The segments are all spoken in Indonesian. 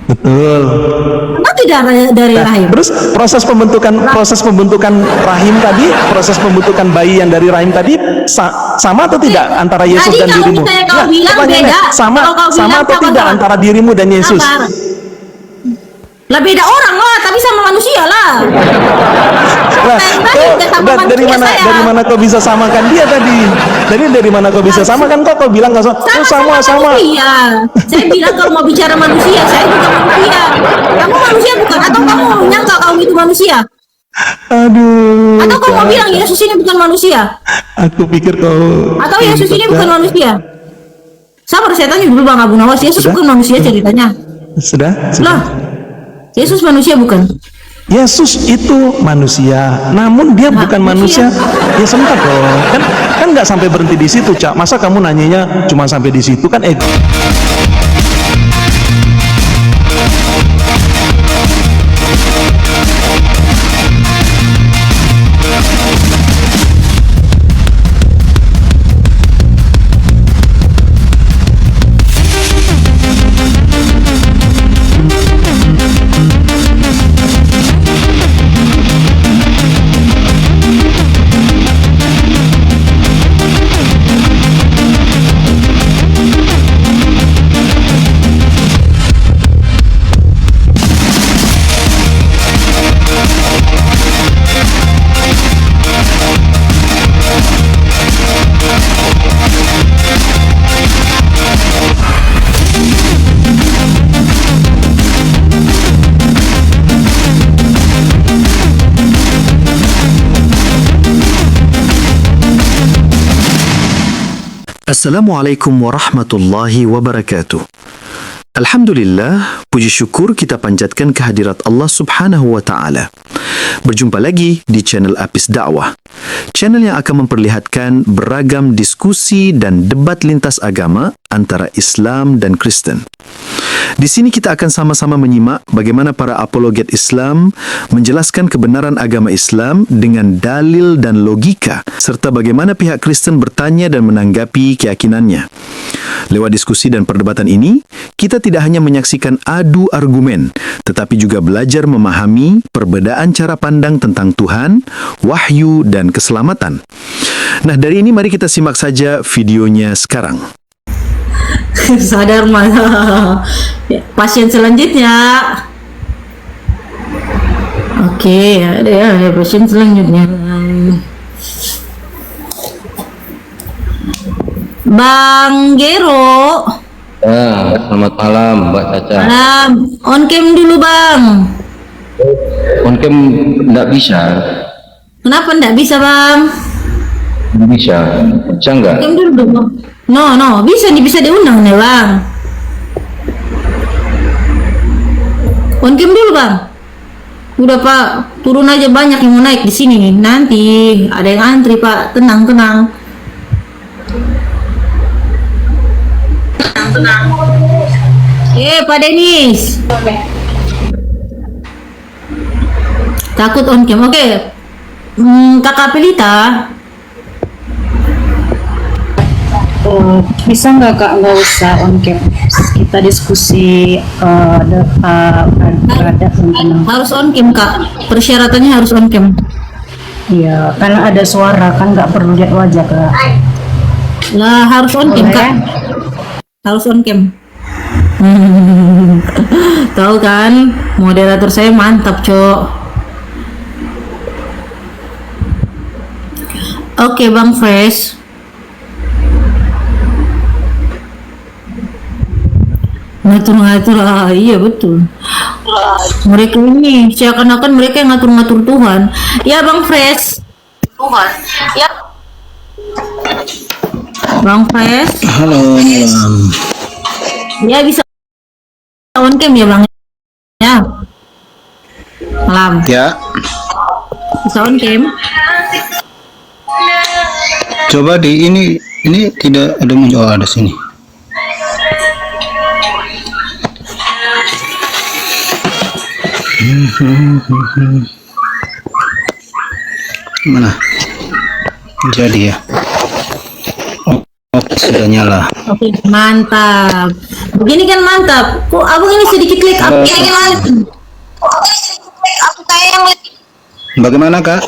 Betul. Berarti dari rahim. Terus proses pembentukan rahim tadi, proses pembentukan bayi yang dari rahim tadi sama atau tidak antara Yesus Tadi dan kalau dirimu? misalnya kau bilang pertanyaannya, beda, sama kalau kau bilang atau tidak sama-sama. antara dirimu dan Yesus? Sabar. Lah beda orang lah, tapi sama manusia lah. Lah, dari mana kau bisa samakan dia tadi? Dari mana kau bisa samakan? Kau bilang nggak sama. Manusia. Saya bilang kalau mau bicara manusia, saya juga manusia. Kamu manusia bukan? Atau kamu nyangka kamu itu manusia? Aduh. Atau kamu mau bilang Yesus ini bukan manusia? Aku pikir kau. Atau Yesus ini bukan manusia? Sabar, saya tanya dulu Bang Abu Nawas, Yesus bukan manusia ceritanya. Sudah. Lah, Yesus manusia bukan? Yesus itu manusia, namun dia bukan manusia. Ya sebentar dong, kan nggak sampai berhenti di situ, Cak. Masa kamu nanyanya cuma sampai di situ, kan ego. Assalamualaikum warahmatullahi wabarakatuh. Alhamdulillah, puji syukur kita panjatkan kehadirat Allah Subhanahu wa Ta'ala. Berjumpa lagi di channel Apis Dakwah, channel yang akan memperlihatkan beragam diskusi dan debat lintas agama antara Islam dan Kristen. Di sini kita akan sama-sama menyimak bagaimana para apologet Islam menjelaskan kebenaran agama Islam dengan dalil dan logika, serta bagaimana pihak Kristen bertanya dan menanggapi keyakinannya. Lewat diskusi dan perdebatan ini, kita tidak hanya menyaksikan adu argumen, tetapi juga belajar memahami perbedaan cara pandang tentang Tuhan, wahyu, dan keselamatan. Nah, dari ini mari kita simak saja videonya sekarang. Sadar malah. Pasien selanjutnya. Oke, ada pasien selanjutnya. Bang Gero. Selamat malam Mbak Caca. Malam. On cam dulu Bang. On cam nggak bisa. Kenapa nggak bisa Bang? Nggak bisa. Bisa nggak? Cam dulu Bang. No, bisa diundang nih Bang. On cam dulu Bang. Udah Pak, turun aja, banyak yang mau naik di sini. Nanti ada yang antri Pak, tenang. Pak Denis. Takut on cam. Oke. Kakak Pelita. Bisa nggak Kak, nggak usah on cam, kita diskusi beradab dan tenang. Harus on cam Kak, persyaratannya harus on cam. Iya, karena ada suara kan, nggak perlu lihat wajah Kak. Lah harus on cam Kak, harus on cam. Tahu kan, moderator saya mantap Cok. Oke Bang Fresh. Ngatur-ngatur, iya betul. Mereka ini seakan-akan mereka yang ngatur-ngatur Tuhan. Ya Bang Fresh. Tuhan. Ya. Bang Fresh. Halo malam. Ya bisa on cam ya Bang. Ya. Malam. Ya. Bisa on cam. Coba di ini tidak ada muncul, ada sini. Mana? Jadi ya. Oke. sudah nyala. Oke, mantap. Begini kan mantap. Kok abang ini sedikit lag up? Ini kan Bagaimana kak?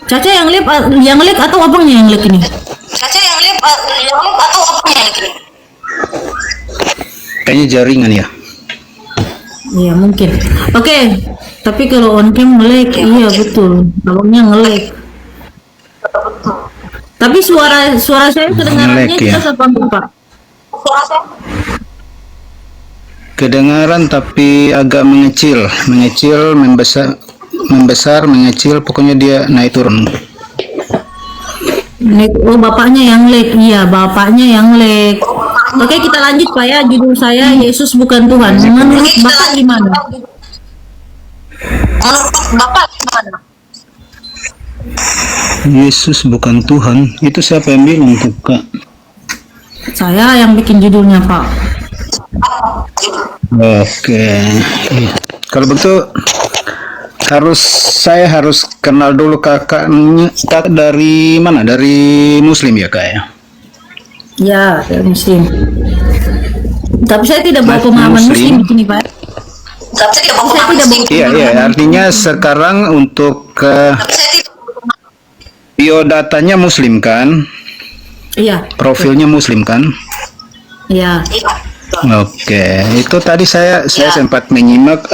Caca yang lag atau abangnya yang lag ini? Kayaknya jaringan ya. Iya mungkin. Oke, tapi kalau on cam nge-lag, iya betul. Abangnya nge-lag. Tapi suara saya kedengarannya Nge-lag, ya. jelas apa enggak, Pak? Kedengaran tapi agak mengecil, membesar, mengecil. Pokoknya dia naik turun. Oh, bapaknya yang lag. Iya, bapaknya yang lag. Oke, kita lanjut Pak ya. Judul saya Yesus bukan Tuhan. Menurut Bapak gimana? Yesus bukan Tuhan. Itu siapa yang bilang tuh kak? Saya yang bikin judulnya, Pak. Oke. Kalau begitu saya harus kenal dulu kakaknya. Kak dari mana? Dari Muslim ya kak ya? Ya, saya Muslim. Tapi saya tidak bawa pemahaman Muslim di sini, Pak. Saya tidak bawa Iya. Artinya sekarang untuk biodatanya Muslim kan? Iya. Profilnya Muslim kan? Iya. Oke, itu tadi saya sempat menyimak,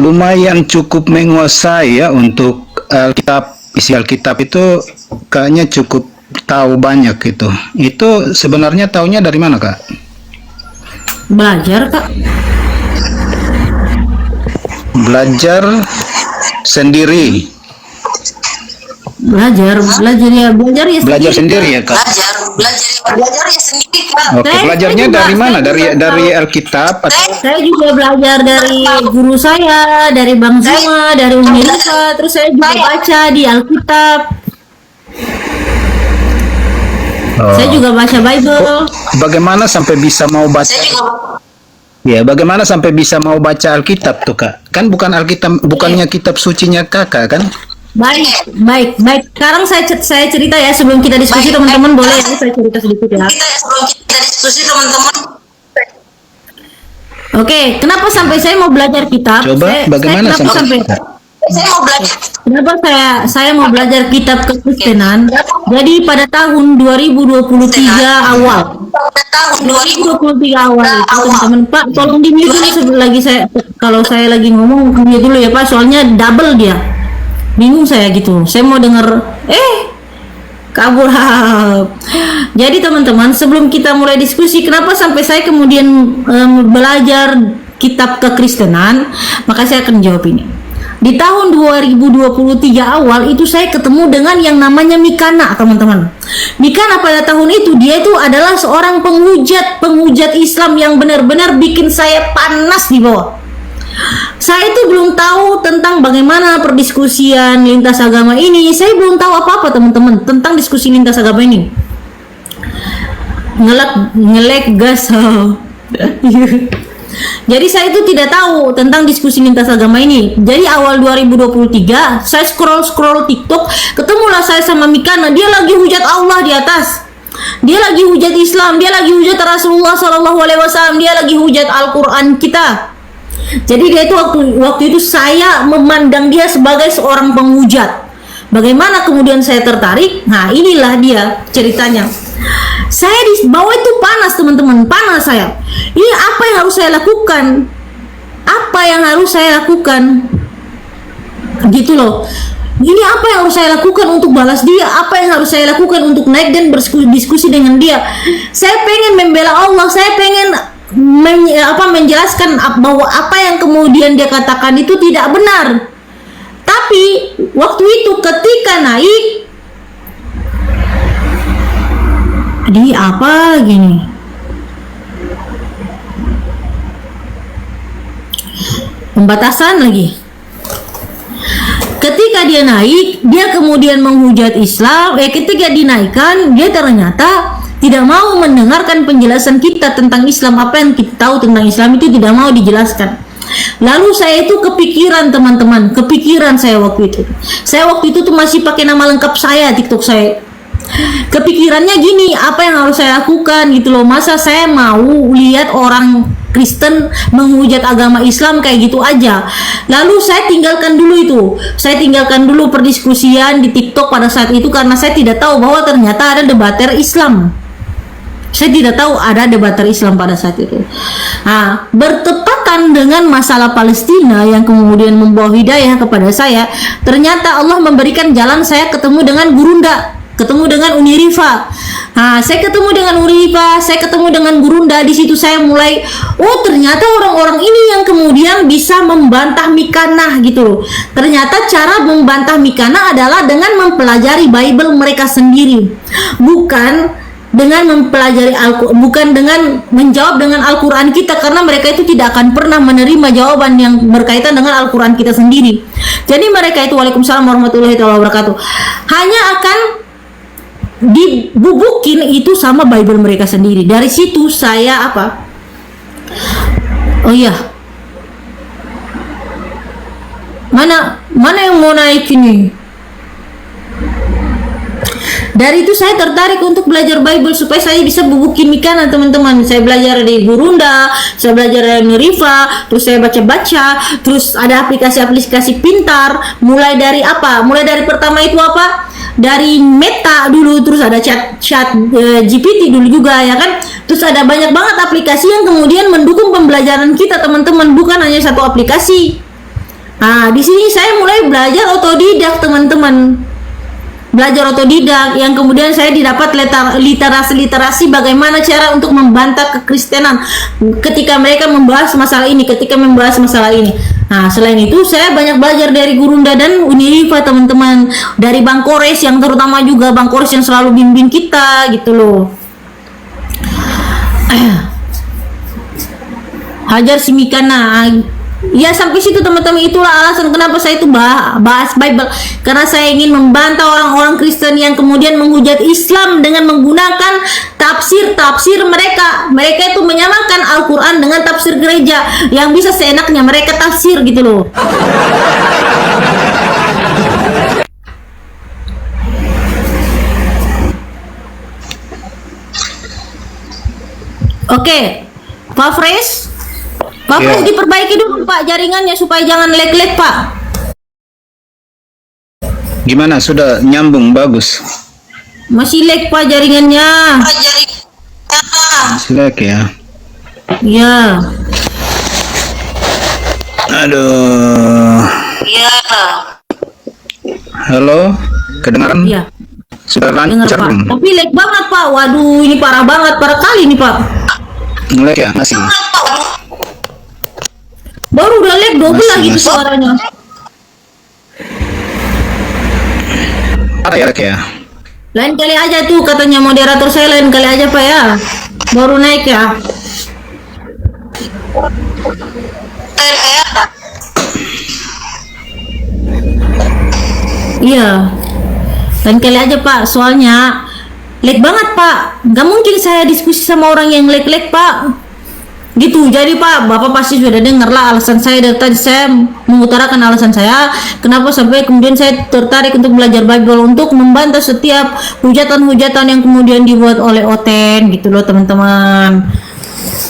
lumayan cukup menguasai ya untuk Alkitab, isi Alkitab itu kayaknya cukup tahu banyak gitu. Itu sebenarnya taunya dari mana kak? Belajar, Kak. Belajar sendiri. Belajar ya Belajar sendiri ya kak? Belajar ya sendiri Kak. Oke, belajarnya dari mana? Dari Alkitab atau? Saya juga belajar dari guru saya, dari Bang Zuma, dari Umi Lisa, terus saya juga baca di Alkitab. Saya juga baca Bible. Bagaimana sampai bisa mau baca? Ya, bagaimana sampai bisa mau baca Alkitab tuh kak? Kan bukan Alkitab, bukannya kitab sucinya kakak kan? Baik. Sekarang saya cerita ya sebelum kita diskusi teman-teman, boleh ya saya cerita sedikit ya. Sebelum kita diskusi teman-teman. Oke, kenapa sampai saya mau belajar kitab? Coba bagaimana sampai? Saya mau belajar. Kenapa saya mau belajar kitab kekristenan? Jadi pada tahun 2023 awal. Pada tahun 2023 awal itu teman-teman, Pak, tolong di mute dulu sebelum kalau saya lagi ngomong mute dulu ya Pak, soalnya double dia. Bingung saya gitu. Saya mau denger kabur. Jadi teman-teman, sebelum kita mulai diskusi kenapa sampai saya kemudian belajar kitab kekristenan, maka saya akan jawab ini. Di tahun 2023 awal itu saya ketemu dengan yang namanya Mikana, teman-teman. Mikana pada tahun itu dia itu adalah seorang penghujat Islam yang benar-benar bikin saya panas di bawah. Saya itu belum tahu tentang bagaimana perdiskusian lintas agama ini. Saya belum tahu apa-apa teman-teman tentang diskusi lintas agama ini. Ngelek gas. Jadi saya itu tidak tahu tentang diskusi lintas agama ini. Jadi awal 2023 saya scroll TikTok, ketemulah saya sama Mikana. Dia lagi hujat Allah di atas. Dia lagi hujat Islam, dia lagi hujat Rasulullah SAW, dia lagi hujat Al-Quran kita. Jadi dia itu waktu itu saya memandang dia sebagai seorang penghujat. Bagaimana kemudian saya tertarik? Nah, inilah dia ceritanya. Saya di bawah itu panas teman-teman, panas saya. Ini apa yang harus saya lakukan? Apa yang harus saya lakukan? Gitu loh. Ini apa yang harus saya lakukan untuk balas dia? Apa yang harus saya lakukan untuk naik dan berdiskusi dengan dia? Saya pengen membela Allah, saya pengen menjelaskan bahwa apa yang kemudian dia katakan itu tidak benar. Tapi waktu itu ketika naik, di apa gini, pembatasan lagi. Ketika dia naik, dia kemudian menghujat Islam. Ketika dinaikkan, dia ternyata tidak mau mendengarkan penjelasan kita tentang Islam. Apa yang kita tahu tentang Islam itu tidak mau dijelaskan. Lalu saya itu kepikiran teman-teman, kepikiran saya waktu itu. Saya waktu itu tuh masih pakai nama lengkap saya TikTok saya. kepikirannya gini, apa yang harus saya lakukan gitu loh. Masa saya mau lihat orang Kristen menghujat agama Islam kayak gitu aja. Lalu saya tinggalkan dulu itu. Saya tinggalkan dulu perdiskusian di TikTok pada saat itu karena saya tidak tahu bahwa ternyata ada debater Islam. Saya tidak tahu ada debater Islam pada saat itu. Nah, bertepatan dengan masalah Palestina yang kemudian membawa hidayah kepada saya, ternyata Allah memberikan jalan saya ketemu dengan Gurunda, ketemu dengan Unirifa. Nah, saya ketemu dengan Unirifa, saya ketemu dengan Gurunda. Di situ saya mulai, oh ternyata orang-orang ini yang kemudian bisa membantah Mikana gitu loh. Ternyata cara membantah Mikana adalah dengan mempelajari Bible mereka sendiri, bukan dengan mempelajari bukan dengan menjawab dengan Al-Quran kita, karena mereka itu tidak akan pernah menerima jawaban yang berkaitan dengan Al-Quran kita sendiri. Jadi mereka itu, waalaikumsalam warahmatullahi wabarakatuh, hanya akan dibubukin itu sama Bible mereka sendiri. Dari situ saya apa? Oh iya, mana yang mau naik ini? Dari itu saya tertarik untuk belajar Bible supaya saya bisa bubukin Mikana, teman-teman. Saya belajar di Gurunda, saya belajar di Nurifa, terus saya baca-baca, terus ada aplikasi-aplikasi pintar. Mulai dari apa? Mulai dari pertama itu apa? Dari Meta dulu, terus ada chat GPT dulu juga ya kan. Terus ada banyak banget aplikasi yang kemudian mendukung pembelajaran kita, teman-teman, bukan hanya satu aplikasi. Nah, di sini saya mulai belajar otodidak, teman-teman. Belajar otodidak yang kemudian saya didapat literasi bagaimana cara untuk membantah kekristenan ketika mereka membahas masalah ini, Nah, selain itu saya banyak belajar dari Gurunda dan Unirifa, teman-teman, dari Bang Kores, yang terutama juga Bang Kores yang selalu bimbing kita gitu loh. Hajar si Mikana. Ya, sampai situ teman-teman. Itulah alasan kenapa saya itu bahas Bible, karena saya ingin membantah orang-orang Kristen yang kemudian menghujat Islam dengan menggunakan tafsir mereka. Mereka itu menyamakan Al-Quran dengan tafsir gereja yang bisa seenaknya mereka tafsir gitu loh. Oke, Pak Fresh, Ya. diperbaiki dulu Pak jaringannya supaya jangan lag-lag Pak. Gimana, sudah nyambung bagus? Masih lag Pak jaringannya. Pelajari. Selek ya. Ya. Aduh. Iya. Halo, kedengaran? Iya. Sudah Dengar lancar Pak. belum? Tapi lag banget Pak. Waduh, ini parah banget, parah kali nih Pak. Ngelek ya, masih. Baru udah lag double Masih, lagi tuh masih. suaranya. Ada ya, Lek ya? Lain kali aja tuh katanya moderator saya, lain kali aja Pak ya. Baru naik ya. Iya. Lain kali aja Pak, soalnya lag banget Pak. Gak mungkin saya diskusi sama orang yang lag-lag Pak. Gitu. Jadi Pak, Bapak pasti sudah dengar lah alasan saya. Dari tadi saya mengutarakan alasan saya kenapa sampai kemudian saya tertarik untuk belajar Bible, untuk membantah setiap hujatan-hujatan yang kemudian dibuat oleh Oten gitu loh teman-teman.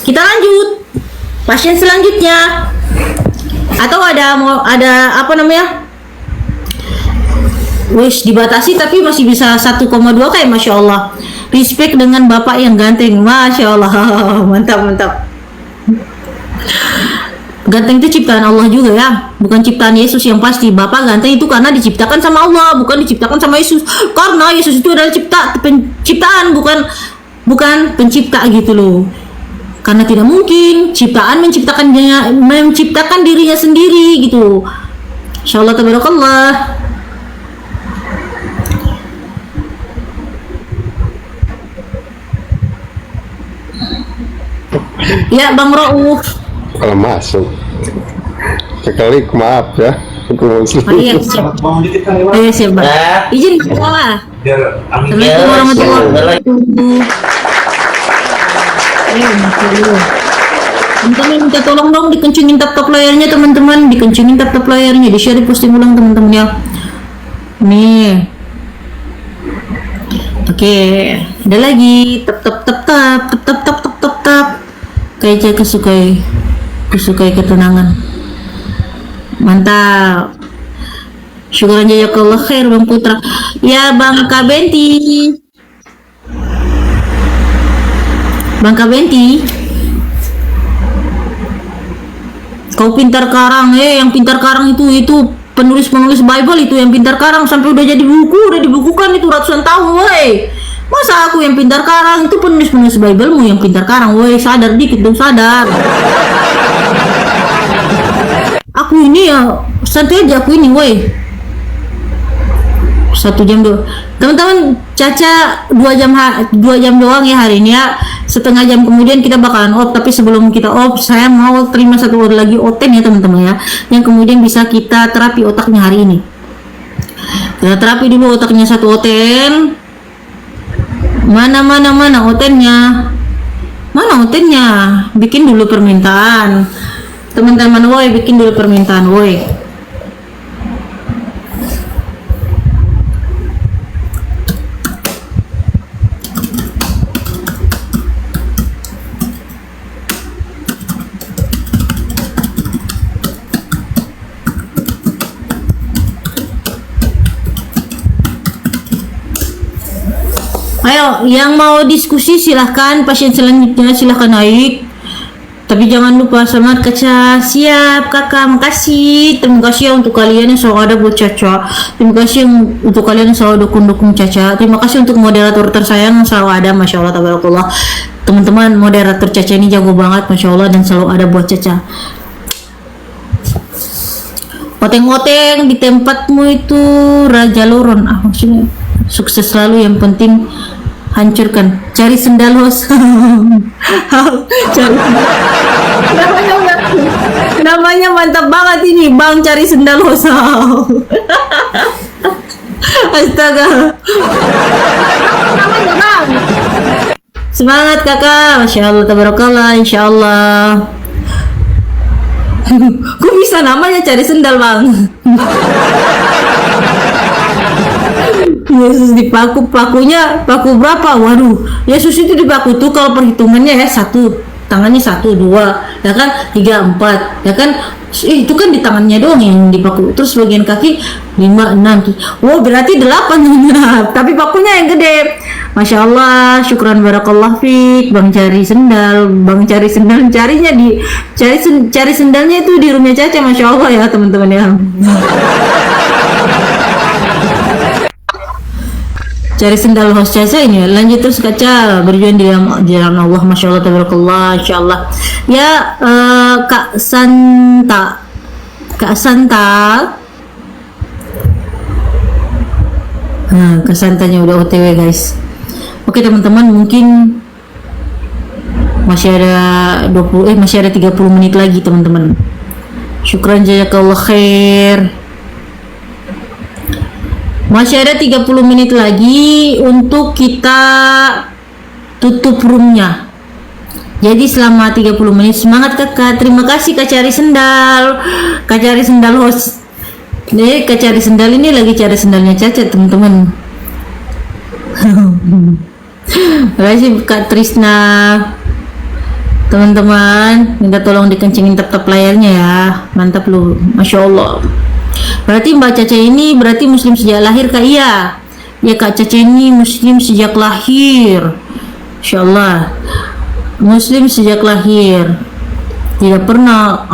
Kita lanjut pasien selanjutnya. Atau ada apa namanya? Wish dibatasi tapi masih bisa 1,2 kayak Masya Allah. Respect dengan Bapak yang ganteng, Masya Allah. Mantap. Ganteng itu ciptaan Allah juga ya, bukan ciptaan Yesus yang pasti. Bapak ganteng itu karena diciptakan sama Allah, bukan diciptakan sama Yesus. Karena Yesus itu adalah penciptaan, bukan pencipta gitu loh. Karena tidak mungkin ciptaan menciptakan dirinya sendiri gitu. Insyaallah tabarakallah. Ya Bang Rauf. Kalau masuk sekali, maaf ya, aku muslim. Oh iya siap. Oh iya siap Bang. Izin salah. Assalamualaikum warahmatullahi wabarakatuh. Teman-teman minta tolong dong dikencingin tap layarnya teman-teman, dikencingin tap layarnya, di-share posting ulang teman-teman ya. Nih. Oke, ada lagi. Tep tep tep tep tep tep tep tep tep tep. Kayak kesukai ketenangan. Mantap. Syukuran jazakallah khair Bang Putra. Ya Bang Kabenti. Bang Kabenti. Kau pintar karang, yang pintar karang itu penulis Bible itu yang pintar karang sampai udah jadi buku, udah dibukukan itu ratusan tahun, woi. Masa aku yang pintar karang, itu penulis Biblemu yang pintar karang, woi. Sadar dikit dong, sadar. Aku ini ya santai aja aku ini, woi. 1 jam doang. Teman-teman, Caca 2 jam doang ya hari ini ya. Setengah jam kemudian kita bakalan off, tapi sebelum kita off saya mau terima satu lagi oten ya teman-teman ya, yang kemudian bisa kita terapi otaknya hari ini. Kita terapi dulu otaknya satu oten. Mana otennya? Mana otennya? Bikin dulu permintaan. Teman-teman woi, bikin dulu permintaan woi. Ayo, yang mau diskusi silahkan, pasien selanjutnya silahkan naik. Tapi jangan lupa semangat Caca. Siap kakak, makasih. Terima kasih ya untuk kalian yang selalu ada buat Caca. Terima kasih untuk kalian yang selalu dukung Caca. Terima kasih untuk moderator tersayang yang selalu ada, Masya Allah, tabarakallah. Teman-teman, moderator Caca ini jago banget, Masya Allah, dan selalu ada buat Caca. Oteng-oteng di tempatmu itu Raja Loron. Maksudnya sukses selalu, yang penting hancurkan. Cari sendal hos. Cari namanya mantap banget ini, Bang. Cari sendal hos. Astaga. Semangat kakak, Masya Allah, tabarakallah, Insya Allah. Kok bisa namanya cari sendal, Bang? Yesus dipaku, pakunya paku berapa? Waduh, Yesus itu dipaku tuh kalau perhitungannya ya 1, tangannya 1, 2, ya kan 3, 4, ya kan itu kan di tangannya doang yang dipaku. Terus bagian kaki 5, 6, wow berarti 8. Tapi pakunya yang gede. Masya Allah, syukran barakallah fiik, Bang cari sendal, cari sendalnya itu di rumah Caca, Masya Allah ya teman-teman ya. Cari sendal host Caca ini. Lanjut terus Caca berjuang di dalam Allah, Masya Allah, tabarakallah, Insya Allah ya. Kak Santa Kak Santanya udah OTW guys. Oke teman-teman, mungkin masih ada 30 menit lagi teman-teman. Syukran jazakallah khair. Masih ada 30 menit lagi untuk kita tutup roomnya. Jadi selama 30 menit semangat kakak. Terima kasih Kak Cari Sendal. Kak Cari Sendal host. Nih Kak Cari Sendal ini lagi cari sendalnya Caca teman-teman. Terima kasih Kak Trisna. Teman-teman minta tolong dikencingin tap-tap layarnya ya. Mantap lu, Masya Allah. Berarti Mbak Caca ini berarti muslim sejak lahir Kak? Iya ya Kak Caca ini muslim sejak lahir, Insya Allah muslim sejak lahir. Tidak pernah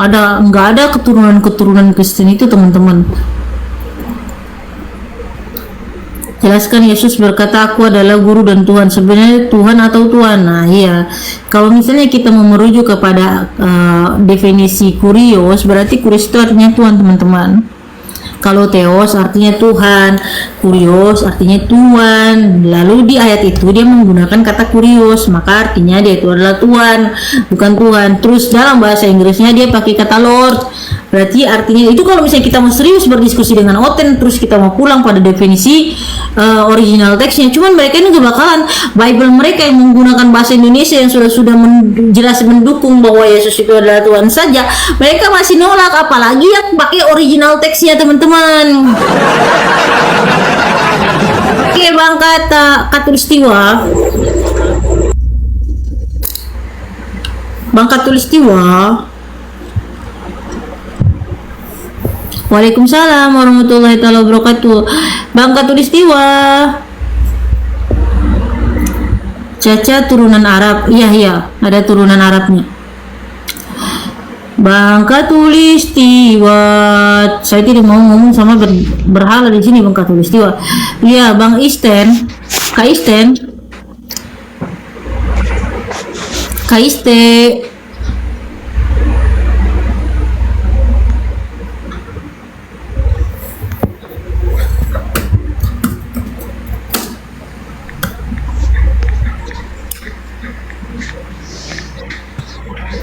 nggak ada keturunan Kristen itu teman-teman. Jelaskan, Yesus berkata aku adalah guru dan Tuhan. Sebenarnya Tuhan atau Tuhan? Nah iya, kalau misalnya kita mau merujuk kepada definisi kurios, berarti kurios itu artinya Tuhan teman-teman. Kalau Theos artinya Tuhan, Kurios artinya Tuhan. Lalu di ayat itu dia menggunakan kata Kurios, maka artinya dia itu adalah Tuhan, bukan Tuhan. Terus dalam bahasa Inggrisnya dia pakai kata Lord. Berarti artinya itu kalau misalnya kita mau serius berdiskusi dengan Oten, terus kita mau pulang pada definisi original teksnya. Cuman mereka ini gak bakalan, Bible mereka yang menggunakan bahasa Indonesia yang sudah jelas mendukung bahwa Yesus itu adalah Tuhan saja, mereka masih nolak, apalagi yang pakai original teksnya teman-teman. Oke, Bang Katulistiwa. Bang Katulistiwa. Waalaikumsalam warahmatullahi taala wabarakatuh. Bang Katulistiwa. Caca turunan Arab. Iya, ada turunan Arabnya. Bang Katulistiwa. Saya tidak mau ngomong sama berhala di sini, Bang Katulistiwa. Iya, Bang Isten. Kak Isten. Kak Iste.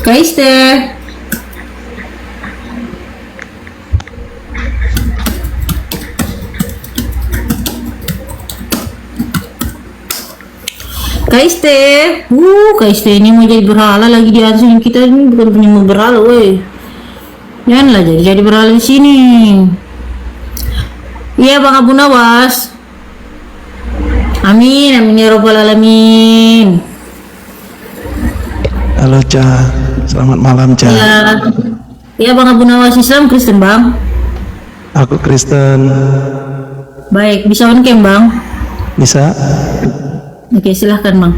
Kak Iste. Kak Iste ini mau jadi berhala lagi di atas. Kita ini bukan punya mau berhala, woi. Janganlah jadi berhala di sini. Iya, Bang Abu Nawas. Amin, amin ya robbal alamin. Halo Ca, selamat malam Ca. Iya, Bang Abu Nawas. Islam Kristen, Bang? Aku Kristen. Baik, bisa on cam, Bang? Bisa? Oke, silahkan, Bang.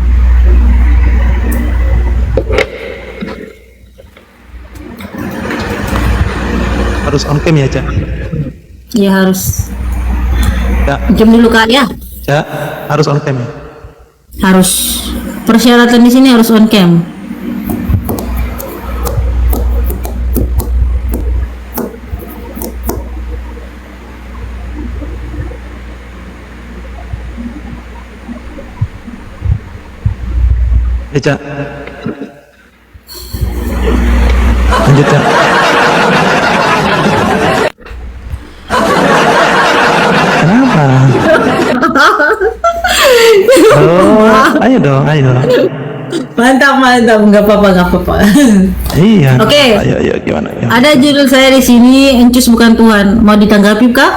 Harus on cam ya Ca? Iya, harus. Ya, Jam dulu, Kak, ya. Ca, harus on cam ya? Harus. Persyaratan di sini harus on cam. Ya Ca. Lanjut Ca. Kenapa? Ayo dong. Mantap, nggak apa-apa. Iya. Oke. Ayo, gimana? Ada judul saya di sini, Encus bukan Tuhan. Mau ditanggapi, Kak?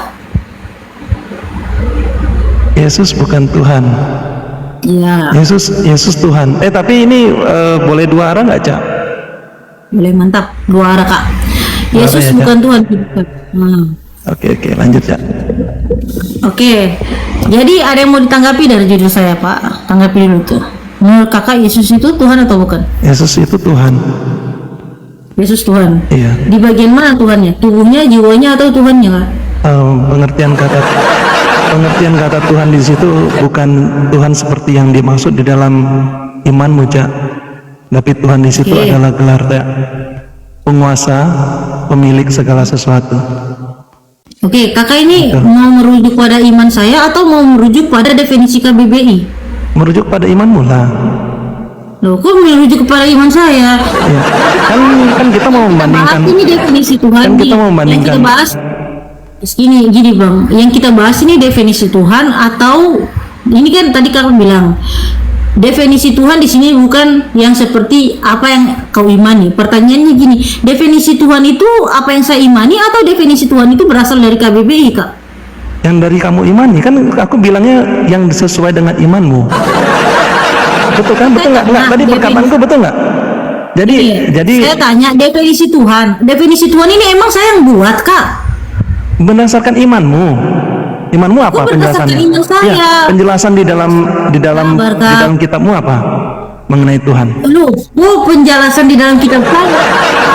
Yesus bukan Tuhan. Iya. Yesus Tuhan. Tapi ini boleh dua arah nggak Ca? Boleh, mantap. Dua arah, Kak. Dua Yesus arah ya, bukan Kak? Tuhan. Oke, lanjut Ca. Oke. Jadi ada yang mau ditanggapi dari judul saya, Pak? Tanggapi dulu tuh. Menurut Kakak, Yesus itu Tuhan atau bukan? Yesus itu Tuhan. Yesus Tuhan. Iya. Di bagian mana Tuhannya? Tubuhnya, jiwanya, atau Tuhannya, Kak? Pengertian kata Tuhan di situ bukan Tuhan seperti yang dimaksud di dalam imanmu, Ca. Tapi Tuhan di situ Oke. adalah gelar penguasa, pemilik segala sesuatu. Oke, Kakak ini Betul. mau merujuk pada iman saya atau mau merujuk pada definisi KBBI? Merujuk pada imanmu lah. Loh, kok merujuk kepada iman saya? Ya. Kan kita mau membandingkan. Bahas ini definisi Tuhan Kan kita nih. mau membandingkan. Yang kita bahas gini Bang. Yang kita bahas ini definisi Tuhan atau ini kan tadi Kakak bilang definisi Tuhan di sini bukan yang seperti apa yang kau imani. Pertanyaannya gini, definisi Tuhan itu apa yang saya imani atau definisi Tuhan itu berasal dari KBBI, Kak? Yang dari kamu imani, kan aku bilangnya yang sesuai dengan imanmu. Betul kan? Betul nggak? Tadi perkataanku betul nggak? Jadi Saya tanya definisi Tuhan. Definisi Tuhan ini emang saya yang buat, Kak? berdasarkan imanmu. Imanmu apa Kok berdasarkan penjelasannya? iman saya? Ya, penjelasan di dalam kitabmu apa mengenai Tuhan? Lu, penjelasan di dalam kitab saya.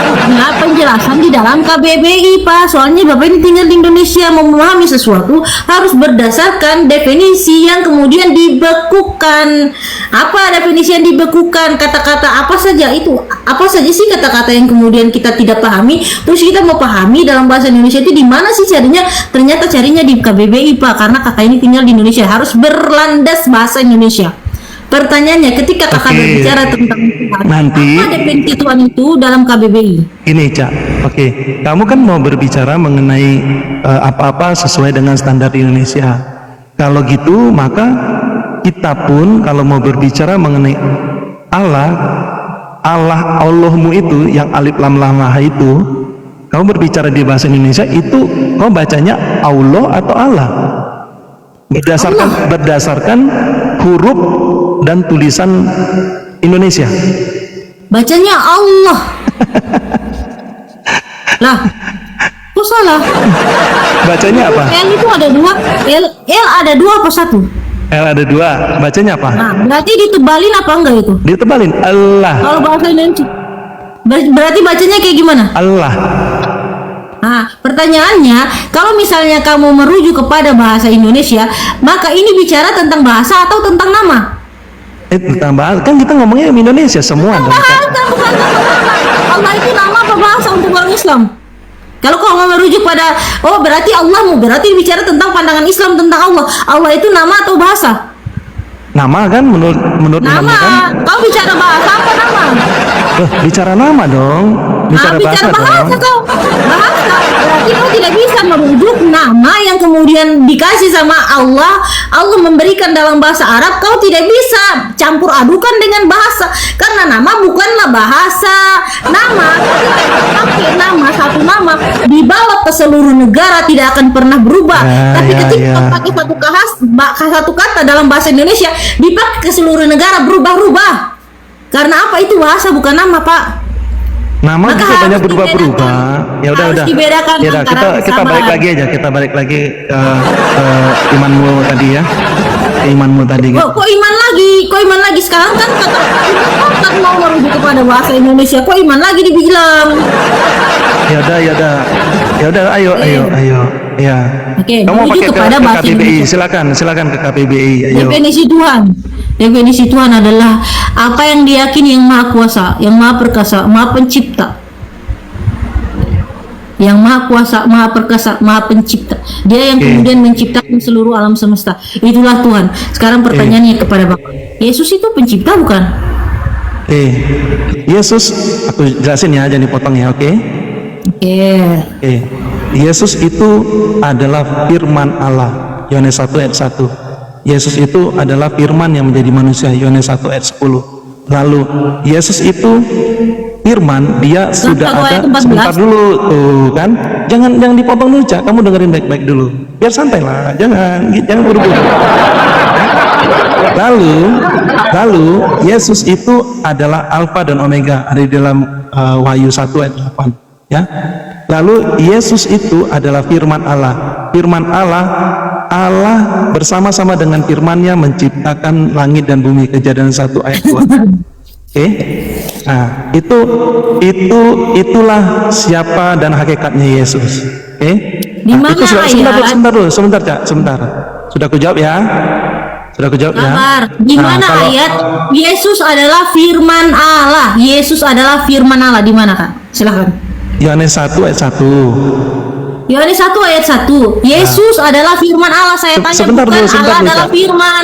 Harusnya penjelasan di dalam KBBI, Pak. Soalnya Bapak ini tinggal di Indonesia, mau memahami sesuatu harus berdasarkan definisi yang kemudian dibekukan. Apa definisi yang dibekukan? Kata-kata apa saja itu? Apa saja sih kata-kata yang kemudian kita tidak pahami? Terus kita mau pahami dalam bahasa Indonesia itu di mana sih carinya? Ternyata carinya di KBBI, Pak. Karena kakak ini tinggal di Indonesia, harus berlandas bahasa Indonesia. Pertanyaannya, ketika kakak Oke. berbicara tentang Tuhan, Nanti- apa definisi Tuhan itu dalam KBBI? Ini Cak, oke. Kamu kan mau berbicara mengenai apa-apa sesuai dengan standar Indonesia. Kalau gitu, maka kita pun kalau mau berbicara mengenai Allahmu itu yang alif lam lam laha itu, kamu berbicara di bahasa Indonesia itu, kamu bacanya Allah atau Allah? berdasarkan huruf dan tulisan Indonesia. Bacanya Allah. Lah, kok salah? Bacanya apa? L itu ada dua. L ada dua apa satu? L ada dua. Bacanya apa? Nah, berarti ditebalin apa enggak itu? Ditebalin Allah. Kalau bahasa Indonesia berarti bacanya kayak gimana? Allah. Nah, pertanyaannya, kalau misalnya kamu merujuk kepada bahasa Indonesia, maka ini bicara tentang bahasa atau tentang nama? Tentang bahasa. Kan kita ngomongnya Indonesia semua dong. Bahasa, bukan tentang nama. Allah itu nama apa bahasa untuk orang Islam? Kalau kamu merujuk pada, oh berarti Allah, berarti bicara tentang pandangan Islam tentang Allah. Allah itu nama atau bahasa? Nama kan menurut Nama. Imam kan? Kau bicara bahasa apa nama? Loh, bicara nama dong. Bicara bahasa dong. Kau bahasa. Berarti kau tidak bisa merujuk nama yang kemudian dikasih sama Allah. Allah memberikan dalam bahasa Arab. Kau tidak bisa campur adukan dengan bahasa, karena nama bukanlah bahasa. Nama, pakai nama, satu nama dibawa ke seluruh negara tidak akan pernah berubah. Tapi ketika kau pakai satu kata dalam bahasa Indonesia dipakai ke seluruh negara, berubah-ubah. Karena apa? Itu bahasa, bukan nama, Pak. Nama Maka juga banyak harus berubah-berubah. Ya udah. dibedakan Ya udah, antara kita kesabaran. balik lagi aja. Kita balik lagi ke imanmu tadi ya. Ke imanmu tadi. Kok iman lagi? Kok iman lagi? Sekarang kan kata mau merujuk kepada bahasa Indonesia. Kok iman lagi dibilang? Ya udah, ayo. Ya. Oke, Kamu merujuk pakai kepada ke bahasa KBBI. Indonesia. Silakan ke KBBI. Ayo. Definisi Tuhan adalah apa yang diyakini yang Maha Kuasa, yang Maha Perkasa, Maha Pencipta. Yang Maha Kuasa, Maha Perkasa, Maha Pencipta. Dia yang kemudian menciptakan seluruh alam semesta. Itulah Tuhan. Sekarang pertanyaannya kepada Bapak. Yesus itu pencipta bukan? Yesus, aku jelasin ya, jangan dipotong ya, oke? Oke. Yesus itu adalah firman Allah. Yohanes 1 ayat 1. Yesus itu adalah firman yang menjadi manusia. Yohanes 1 ayat 10. Lalu Yesus itu firman, dia sudah ada. Sebentar dulu tuh kan. Jangan dipotong dulu, Cak. Kamu dengerin baik-baik dulu. Biar santai lah. Jangan buru-buru. Lalu Yesus itu adalah Alfa dan Omega, ada di dalam Wahyu 1 ayat 8 ya. Lalu Yesus itu adalah firman Allah. Firman Allah bersama-sama dengan firman-Nya menciptakan langit dan bumi, Kejadian 1 ayat 2. Nah, itulah siapa dan hakikatnya Yesus. Di mana itu sebentar, Cak, sebentar. Sudah aku jawab ya. Di mana ayat Yesus adalah firman Allah? Yesus adalah firman Allah di mana, Kak? Silakan. Yohanes 1 ayat 1. Yohanes 1 ayat 1. Yesus adalah firman Allah. Saya tanya, sebentar bukan dulu, Allah adalah firman.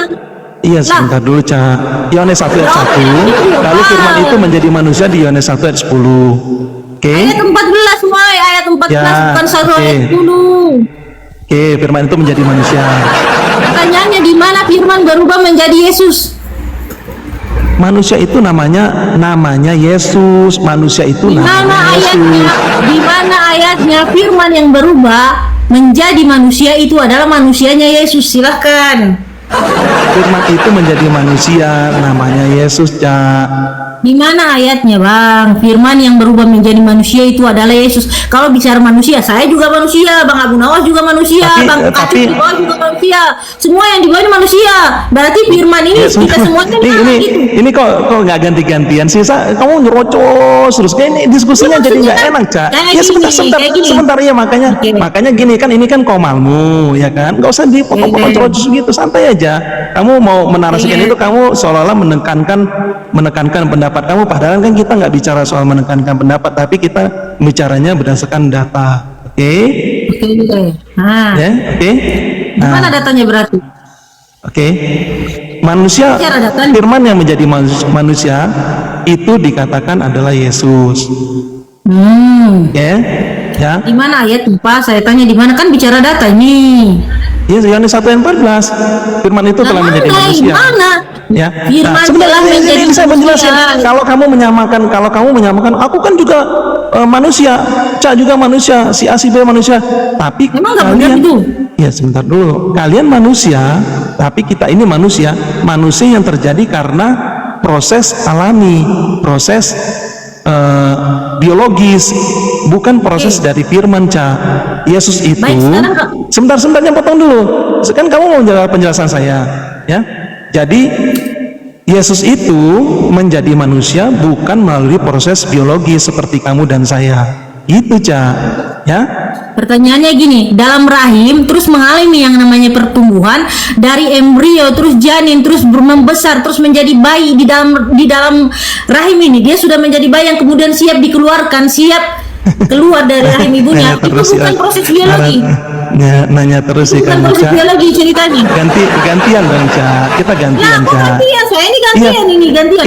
Iya, sebentar dulu, Cak. Yohanes 1 ayat 1. Lalu firman itu menjadi manusia di Yohanes 1 ayat 10. Ayat 14, Mai. Ayat 14 bukan 1 ayat 10. Firman itu menjadi manusia. Pertanyaannya, di mana firman berubah menjadi Yesus? Manusia itu namanya Yesus. Manusia itu namanya Yesus. Di mana ayatnya firman yang berubah menjadi manusia itu adalah manusianya Yesus? Silahkan. Firman itu menjadi manusia, namanya Yesus, Cak. Di mana ayatnya, Bang? Firman yang berubah menjadi manusia itu adalah Yesus. Kalau bicara manusia, saya juga manusia, Bang Abu Nawas juga manusia, Bang Kacik di bawah juga manusia. Semua yang di bawah ini manusia. Berarti firman ini kita semuanya ini kok nggak ganti-gantian sih? Kamu nyerocos terus. Kayak ini diskusinya jadi nggak enak, Cak. Ya sebentar ya, makanya gini kan, ini kan komalmu ya kan. Nggak usah dipotong-potong nyerocos gitu, santai aja. Kamu mau menarasikan itu, kamu seolah-olah menekankan pendapat kamu, padahal kan kita nggak bicara soal menekankan pendapat, tapi kita bicaranya berdasarkan data. Oke. Mana datanya berarti? Manusia, firman yang menjadi manusia itu dikatakan adalah Yesus. Ya. Di mana ayat Pak? Saya tanya di mana, kan bicara data ini. Yes, Yohanes 1 ayat 14. Firman itu telah menjadi manusia. Ya. Firman telah menjadi saya menjelaskan. Kalau kamu menyamakan, aku kan juga manusia, Cak juga manusia, si A si B manusia. Tapi emang nggak benar itu? Ya sebentar dulu. Kalian manusia, tapi kita ini manusia. Manusia yang terjadi karena proses alami, proses biologis, bukan proses dari firman, Ca. Yesus itu. Baik, sekarang Sebentar, yang potong dulu. Kan kamu mau menjawab penjelasan saya, ya. Jadi Yesus itu menjadi manusia bukan melalui proses biologis seperti kamu dan saya. Itu, Ca. Ya. Pertanyaannya gini, dalam rahim terus mengalami yang namanya pertumbuhan dari embrio terus janin terus membesar terus menjadi bayi di dalam rahim ini. Dia sudah menjadi bayi yang kemudian siap dikeluarkan, siap keluar dari rahim ibunya. Itu bukan proses biologi. Nanya terus sih Bukan kamu, proses Ca. biologi ceritanya. Gantian dong, Ca. Kita gantian, Nah, Ca. gantian, saya ini gantian Iya. ini gantian.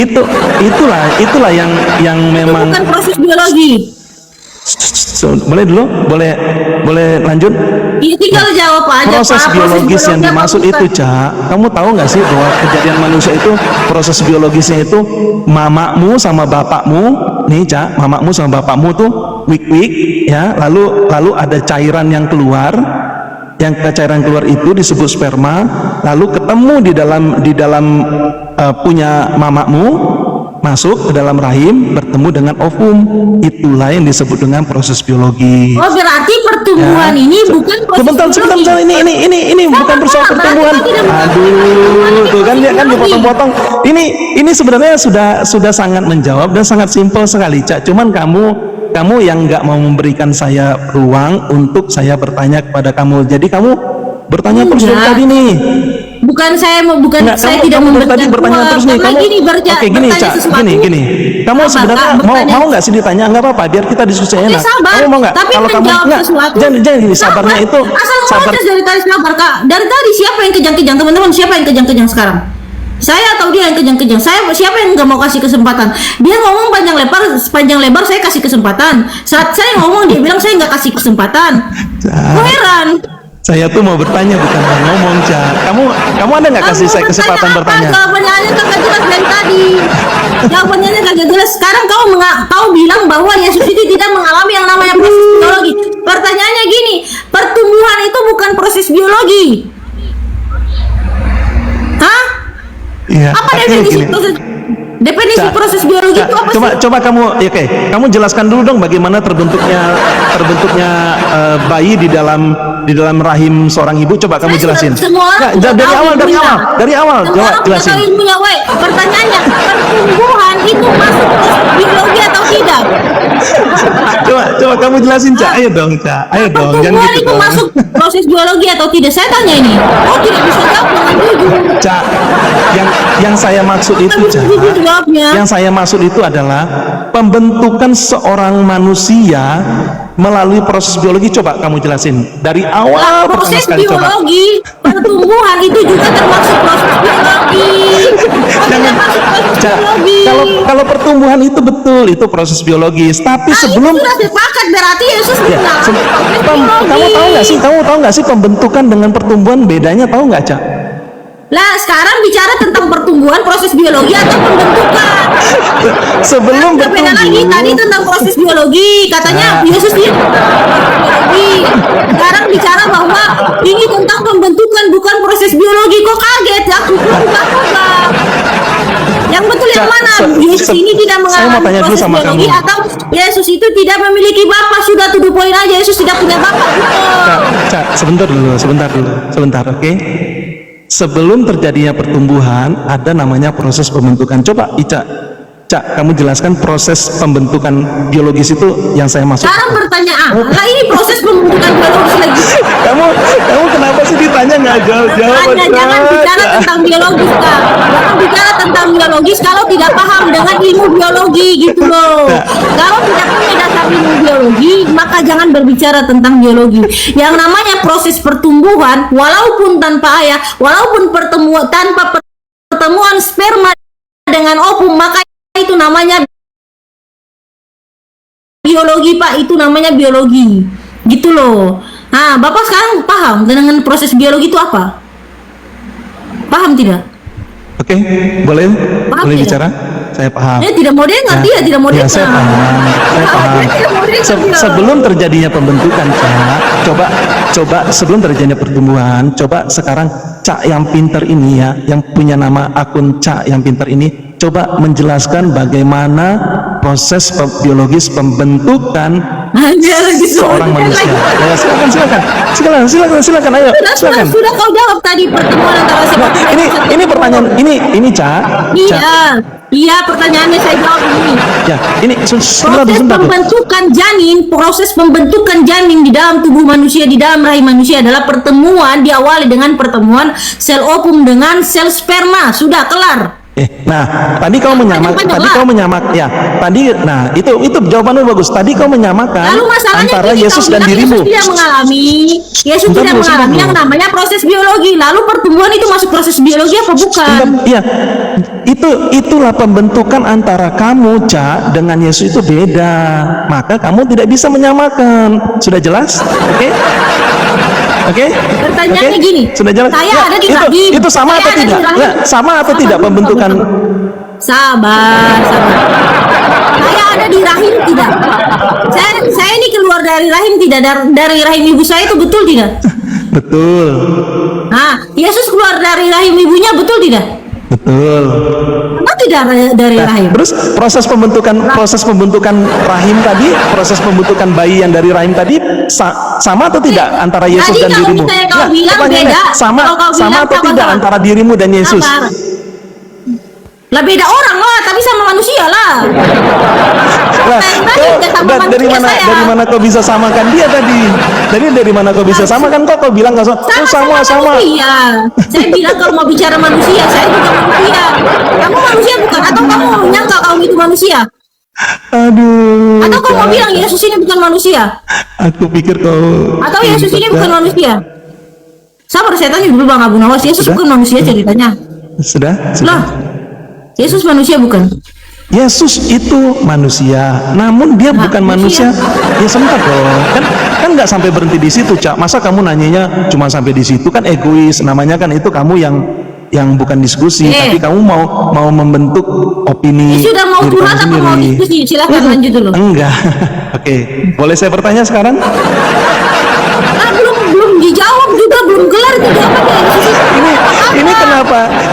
Itulah yang Itu memang bukan proses biologi. boleh dulu, boleh lanjut. Ya, tinggal jawab aja Proses Pak, biologis yang biologi apa dimaksud bukan? itu, Ca. Kamu tahu nggak sih bahwa kejadian manusia itu proses biologisnya itu mamamu sama bapakmu, nih, Ca, mamamu sama bapakmu tuh wik ya, lalu ada cairan yang keluar. Yang cairan keluar itu disebut sperma, lalu ketemu di dalam punya mamamu, masuk ke dalam rahim, bertemu dengan ovum. Itulah yang disebut dengan proses biologi. Oh, berarti pertumbuhan Ya. ini bukan proses Sebentar, biologi. ini bukan persoalan pertumbuhan. Aduh, tuh kan dia kan dipotong-potong. Ini sebenarnya sudah sangat menjawab dan sangat simpel sekali, Cak. Cuman kamu yang nggak mau memberikan saya ruang untuk saya bertanya kepada kamu. Jadi kamu bertanya terus dari Enggak. tadi nih. Bukan saya Enggak, saya kamu tidak dari memberikan tadi bertanya ruang. terus nih. Karena Kamu gini, oke gini, bertanya Cak. sesuatu. Gini. Kamu Sabar, sebenarnya Kak, bertanya. mau nggak sih ditanya? Nggak apa-apa, biar kita diskusi Oke, enak. sabar. Kamu mau nggak? Tapi Kalau kamu menjawab nggak, sesuatu. jangan gini, sabarnya itu Asal sabar. proses dari tadi sabar, Kak. Dari tadi siapa yang kejang-kejang, teman-teman? Siapa yang kejang-kejang sekarang? Saya atau dia yang kejang-kejang? Siapa yang nggak mau kasih kesempatan? Dia ngomong panjang lebar saya kasih kesempatan. Saat saya ngomong dia bilang saya nggak kasih kesempatan. Kok heran? Saya tuh mau bertanya bukan mau ngomong, Cak. Kamu ada nggak kasih saya kesempatan bertanya? Jawabannya kagak jelas dari tadi. Jawabannya kagak jelas. Sekarang kau bilang bahwa Yesus itu tidak mengalami yang namanya proses biologi. Pertanyaannya gini, pertumbuhan itu bukan proses biologi. Hah? Iya. Apa artinya definisi gini. definisi Cak, proses biologi Cak, itu apa sih? coba kamu, ya, oke, kamu jelaskan dulu dong bagaimana terbentuknya bayi di dalam rahim seorang ibu. Coba kamu jelasin. Semua orang Nggak, sudah dari tahu awal, ilmunya. Semua jawab, orang sudah jelasin. tahu ilmunya, weh. Pertanyaannya, pertumbuhan itu masuk proses biologi atau tidak? Coba kamu jelasin, Cak. Ayo dong, Cak. Ayo dong, jangan Pertumbuhan gitu itu dong. masuk proses biologi atau tidak? Saya tanya ini. Oh, tidak bisa jawab dengan jujur. Cak, yang saya maksud itu, Tapi Cak. jujur jawabnya. Yang saya maksud itu adalah pembentukan seorang manusia melalui proses biologi. Coba kamu jelasin dari awal pertama Proses sekali, coba. biologi, pertumbuhan itu juga termasuk proses biologi. Jangan, Termasuk proses Cak, biologi. kalau pertumbuhan itu betul, itu proses biologis. Tapi sebelum Itu sudah sepakat berarti Yesus ya, mengalami proses biologi. kamu tahu nggak sih pembentukan dengan pertumbuhan bedanya, tahu nggak, Cak? Lah sekarang bicara tentang pertumbuhan proses biologi atau pembentukan. Sebelum Udah beda lagi, tadi bertumbuh, tentang proses biologi katanya Yesus dia biologi. Sekarang bicara bahwa ini tentang pembentukan bukan proses biologi. Kok kaget aku ubah. Yang betul yang mana? Yesus ini tidak saya mau mengalami tanya dulu proses sama biologi kamu. atau Yesus itu tidak memiliki bapak? Sudah to the point aja, Yesus tidak punya bapak. Cak, sebentar dulu, oke? Sebelum terjadinya pertumbuhan, ada namanya proses pembentukan. Coba, Cak, kamu jelaskan proses pembentukan biologis itu yang saya maksud. Sekarang pertanyaan, lah ini proses pembentukan biologis lagi. Kamu kenapa sih ditanya nggak jawab? Jangan bicara tentang biologis, Kak. Jangan bicara tentang biologis kalau tidak paham dengan ilmu biologi gitu loh. Kalau tidak punya dasar ilmu biologi, maka jangan berbicara tentang biologi. Yang namanya proses pertumbuhan, walaupun tanpa ayah, walaupun tanpa pertemuan sperma dengan ovum, maka itu namanya biologi, Pak. Itu namanya biologi. Gitu loh. Nah, Bapak sekarang paham dengan proses biologi itu apa? Paham tidak? Oke, Oke, boleh Paham boleh tidak? bicara? Saya paham. Dia tidak mau dengar, dia tidak mau Ya, dengar. saya paham. Saya paham. Dia tidak mau dengar, dia. Sebelum terjadinya pembentukan, Cak, coba sebelum terjadinya pertumbuhan, coba sekarang Cak yang pintar ini ya, yang punya nama akun Cak yang pintar ini, coba menjelaskan bagaimana proses biologis pembentukan Dia lagi seorang manusia. Ya, silakan, ayo, silakan. Sudah kau jawab tadi pertemuan antara Nah, ini pertanyaan ini Cak. Iya, pertanyaannya saya jawab ini. Ya, ini sebentar. Proses pembentukan janin di dalam tubuh manusia, di dalam rahim manusia adalah pertemuan, diawali dengan pertemuan sel ovum dengan sel sperma. Sudah kelar. Nah, tadi kau menyamak, ya. Nah, itu jawabanmu bagus. Tadi kau menyamakan Lalu masalahnya antara gini, Yesus kau dan bilang dirimu. Yesus tidak mengalami yang namanya proses biologi. Lalu pertumbuhan itu masuk proses biologi apa bukan? Iya, itulah pembentukan antara kamu, Cak, dengan Yesus itu beda. Maka kamu tidak bisa menyamakan. Sudah jelas? Oke? Pertanyaannya gini, sudah jelas? saya ada di rahim. Itu sama Saya atau ada di tidak? rahim. Nah, sama atau tidak pembentukan? Sabar. Saya ada di rahim tidak? Saya ini keluar dari rahim tidak? Dari rahim ibu saya itu betul tidak? Betul. Nah, Yesus keluar dari rahim ibunya betul tidak? Betul. Kenapa tidak dari rahim? Terus proses pembentukan rahim tadi, proses pembentukan bayi yang dari rahim tadi sama atau tidak antara Yesus dan dirimu? Tadi kau bilang beda. Sama atau tidak antara dirimu dan Yesus? Lah beda orang lah, tapi sama manusia lah. Dari mana kau bisa samakan dia tadi? Dari mana kau bisa samakan? Kau bilang nggak sama. Iya, saya bilang kalau mau bicara manusia, saya juga manusia. Kamu manusia bukan? Atau kamu nyangka kamu itu manusia? Aduh. Atau kamu mau bilang Yesus ini bukan manusia? Aku pikir kau. Atau Yesus ini bukan manusia? Sabar, saya tanya dulu Bang Abu Nawas, Yesus bukan manusia ceritanya. Sudah. Lah, Yesus manusia bukan? Yesus itu manusia, namun dia bukan manusia. Ya sebentar dong, kan nggak sampai berhenti di situ, Cak. Masa kamu nanyanya cuma sampai di situ? Kan egois, namanya kan itu kamu yang bukan diskusi, tapi kamu mau membentuk opini. Sudah mau diri curhat kamu apa mau sendiri. diskusi? Silakan lanjut dulu. Enggak. Oke, boleh saya bertanya sekarang? Belum dijawab juga, belum kelar jawabannya.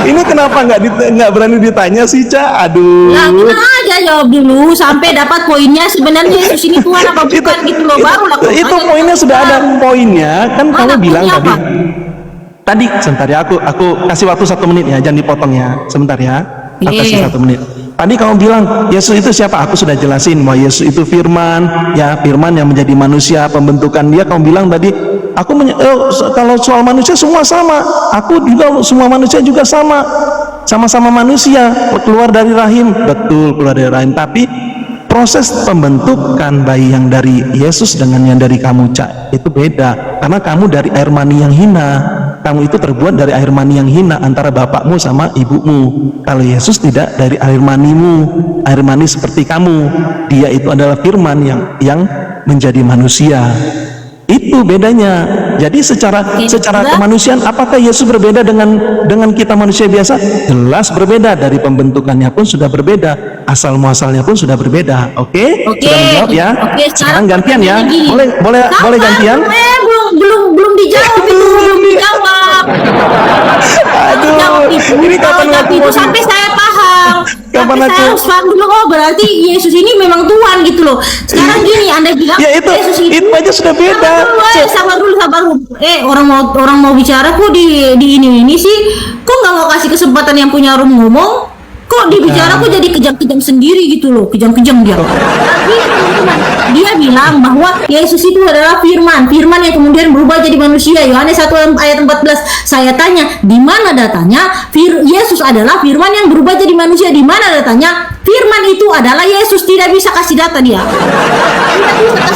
Ini kenapa nggak berani ditanya sih, Cak? Aduh. Nah, kita aja jawab dulu sampai dapat poinnya sebenarnya Yesus ini Tuhan apa bukan gitu loh, baru lah. Itu poinnya sudah ada poinnya, kan kamu bilang poinnya tadi sebentar ya, aku kasih waktu 1 menit ya, jangan dipotong ya, sebentar ya, aku kasih 1 menit. Tadi kamu bilang Yesus itu siapa? Aku sudah jelasin bahwa Yesus itu Firman, ya, Firman yang menjadi manusia, pembentukan dia. Kamu bilang tadi, kalau soal manusia semua sama, aku juga semua manusia juga sama-sama manusia, keluar dari rahim, betul keluar dari rahim. Tapi proses pembentukan bayi yang dari Yesus dengan yang dari kamu, Cak, itu beda, karena kamu dari air mani yang hina. Kamu itu terbuat dari air mani yang hina antara bapakmu sama ibumu. Kalau Yesus tidak dari air manimu, air mani seperti kamu. Dia itu adalah Firman yang menjadi manusia. Itu bedanya. Jadi secara kemanusiaan, apakah Yesus berbeda dengan kita manusia biasa? Jelas berbeda. Dari pembentukannya pun sudah berbeda, asal muasalnya pun sudah berbeda. Oke? Sudah menjawab ya? Sekarang gantian ya. Boleh gantian? Belum dijawab itu, belum dijawab. Aduh, ini kapan waktu itu sampai saya paham. Kapan Tapi saya harus paham dulu, berarti Yesus ini memang Tuhan gitu loh. Sekarang gini, Anda bilang Yesus itu aja sudah beda. Sabar dulu. Orang mau bicara kok di ini sih. Kok nggak mau kasih kesempatan yang punya room ngomong? Kok dibicara kok jadi kejam-kejam sendiri gitu loh, kejam-kejam dia. Tapi dia bilang bahwa Yesus itu adalah Firman yang kemudian berubah jadi manusia. Yohanes 1 ayat 14. Saya tanya, di mana datanya Yesus adalah Firman yang berubah jadi manusia? Di mana datanya? Firman itu adalah Yesus. Tidak bisa kasih data dia.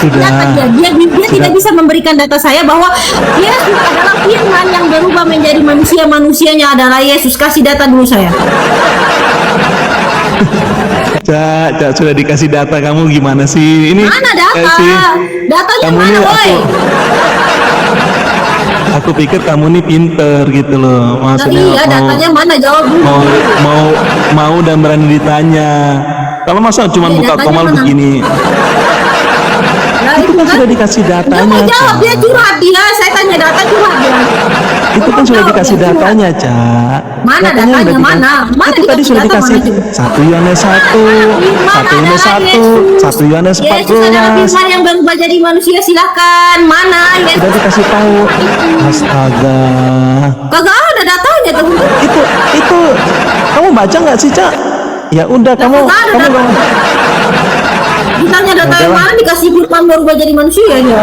Dia tidak bisa memberikan data saya bahwa Yesus adalah Firman yang berubah menjadi manusia. Manusianya adalah Yesus. Kasih data dulu saya. Cak, sudah dikasih data, kamu gimana sih? Ini mana data? Datanya kamu mana, ini woi? Aku pikir kamu nih pinter gitu loh. Nah, Maksudnya iya, datanya mana? Jawab dulu. mau dan berani ditanya. Kalau masa cuma Iya, buka datanya komal mana? begini, Nah, itu kan sudah dikasih Dia datanya. mau jawab, Ca. dia curhat dia. Saya tanya data curhat dia. Itu kan sudah dikasih datanya, Cak. Mana datanya? udah Mana? Mana itu tadi dikasih sudah data, dikasih mana itu? 1 Yohanes 1, Mana 1 Yohanes adalah 1, Yesus? 1 Yohanes Yesus adalah 14. firman yang berubah jadi manusia, silakan. Mana? Yesus? Sudah dikasih tahu. Astaga. Kagak ada datanya, teman-teman. Itu kamu baca nggak sih, Cak? Ya udah kamu Nggak ada data. dong. Ditanya data Ya yang udahlah. mana dikasih firman berubah jadi manusia ya.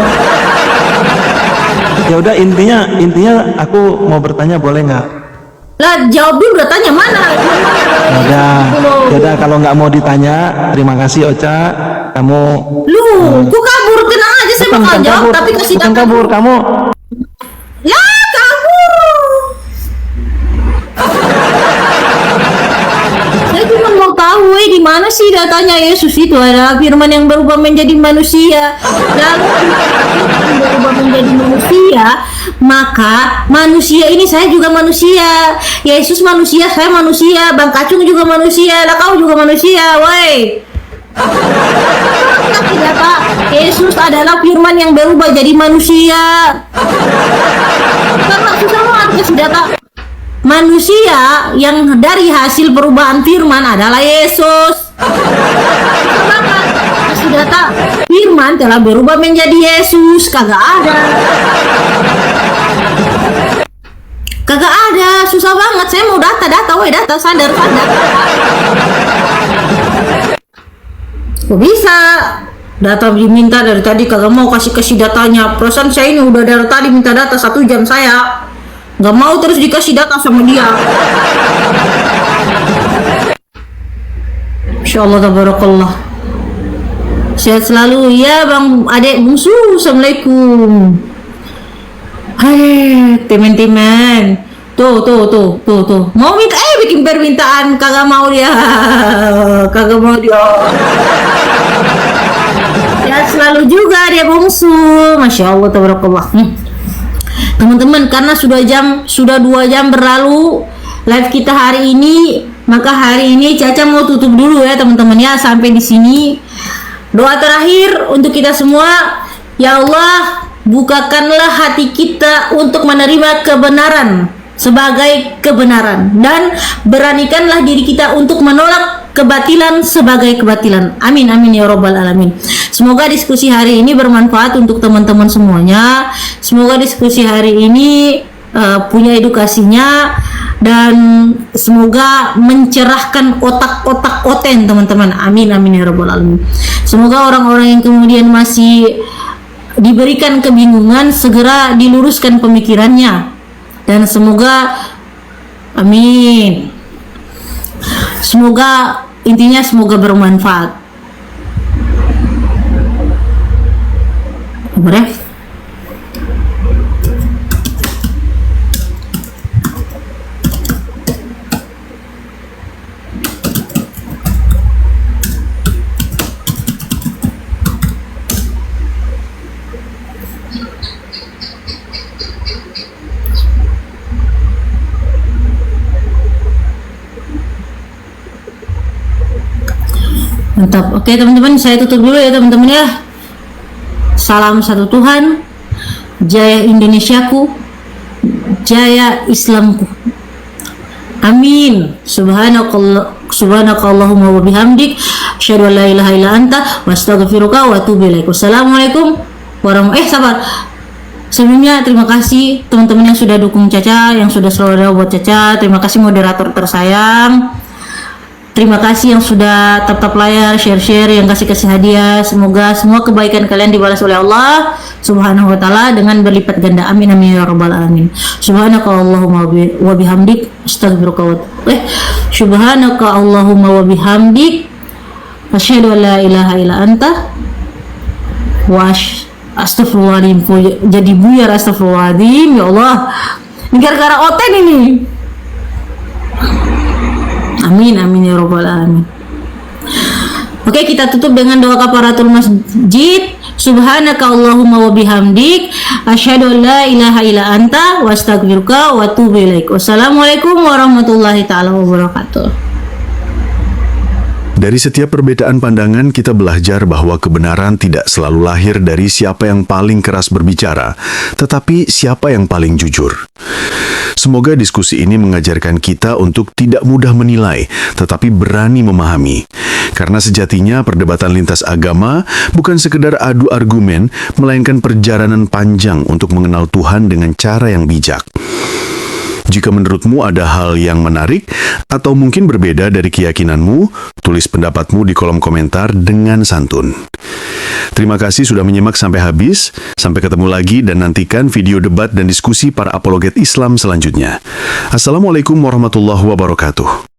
Ya udah intinya aku mau bertanya boleh nggak? Lah jawab dulu datanya mana? Ya udah kalau nggak mau ditanya, terima kasih Ocha. Kamu Lu, ku kabur, tenang aja saya bakal jawab tapi kasih bukan data. kabur, kamu Ya kabur. Saya cuma mau tahu di mana sih datanya Yesus itu adalah firman yang berubah menjadi manusia. Lalu firman berubah menjadi manusia, maka manusia ini saya juga manusia. Yesus manusia, saya manusia. Bang Kacung juga manusia. Lah kau juga manusia, woi. Tidak Pak, Yesus adalah firman yang berubah jadi manusia. Karena susah banget kasih data. Manusia yang dari hasil perubahan firman adalah Yesus. Kasih data, firman telah berubah menjadi Yesus. Kagak ada. Kagak ada, susah banget. Saya mau data, woi data, sadar. Kok bisa? Data diminta dari tadi kagak mau kasih datanya. Perasaan saya ini udah dari tadi minta data 1 jam saya. Nggak mau terus dikasih data sama dia. Insyaallah tabarakallah. Sehat selalu ya Bang Adek Bungsu. Assalamualaikum. Hai teman-teman. Tuh. Mau minta bikin permintaan kagak mau dia. Sehat selalu juga dia Bungsu. Masya Allah tabarakallah. Teman-teman, karena sudah 2 jam berlalu live kita hari ini, maka hari ini Caca mau tutup dulu ya teman-teman ya, sampai di sini. Doa terakhir untuk kita semua, ya Allah, bukakanlah hati kita untuk menerima kebenaran sebagai kebenaran, dan beranikanlah diri kita untuk menolak kebatilan sebagai kebatilan. Amin amin ya robbal alamin. Semoga diskusi hari ini bermanfaat untuk teman-teman semuanya. Semoga diskusi hari ini punya edukasinya, dan semoga mencerahkan otak-otak oten teman-teman. Amin amin ya robbal alamin. Semoga orang-orang yang kemudian masih diberikan kebingungan segera diluruskan pemikirannya, dan semoga amin. Semoga intinya semoga bermanfaat. Boleh? Mantap. Oke teman-teman, saya tutup dulu ya teman-teman ya. Salam satu Tuhan, jaya Indonesiaku, jaya Islamku. Amin. Subhanakallahumma wa bihamdik, asyhadu an la ilaha illa anta, wa astaghfiruka wa atubu ilaik. Wassalamualaikum warahmatullahi sabar. Sebelumnya terima kasih teman-teman yang sudah dukung Caca, yang sudah selalu ada buat Caca. Terima kasih moderator tersayang. Terima kasih yang sudah tap layar, share, yang kasih hadiah. Semoga semua kebaikan kalian dibalas oleh Allah Subhanahu wa taala dengan berlipat ganda. Amin amin ya rabbal alamin. Subhanaka Allahumma wa bihamdik, astaghfiruka Subhanaka Allahumma wa bihamdik, asyhadu an la ilaha illa anta, wa astaghfirullahaladzim. Jadi buyar astaghfirullahaladzim ya Allah. Ini gara-gara oten ini. Amin amin ya robbal alamin. Oke, kita tutup dengan doa kafaratul masjid. Subhanaka Allahumma wa bihamdik asyhadu an la ilaha illa anta wa astaghfiruka wa atubu ilaik. Wassalamualaikum warahmatullahi taala wabarakatuh. Dari setiap perbedaan pandangan, kita belajar bahwa kebenaran tidak selalu lahir dari siapa yang paling keras berbicara, tetapi siapa yang paling jujur. Semoga diskusi ini mengajarkan kita untuk tidak mudah menilai, tetapi berani memahami. Karena sejatinya perdebatan lintas agama bukan sekedar adu argumen, melainkan perjalanan panjang untuk mengenal Tuhan dengan cara yang bijak. Jika menurutmu ada hal yang menarik atau mungkin berbeda dari keyakinanmu, tulis pendapatmu di kolom komentar dengan santun. Terima kasih sudah menyimak sampai habis. Sampai ketemu lagi dan nantikan video debat dan diskusi para apologet Islam selanjutnya. Assalamualaikum warahmatullahi wabarakatuh.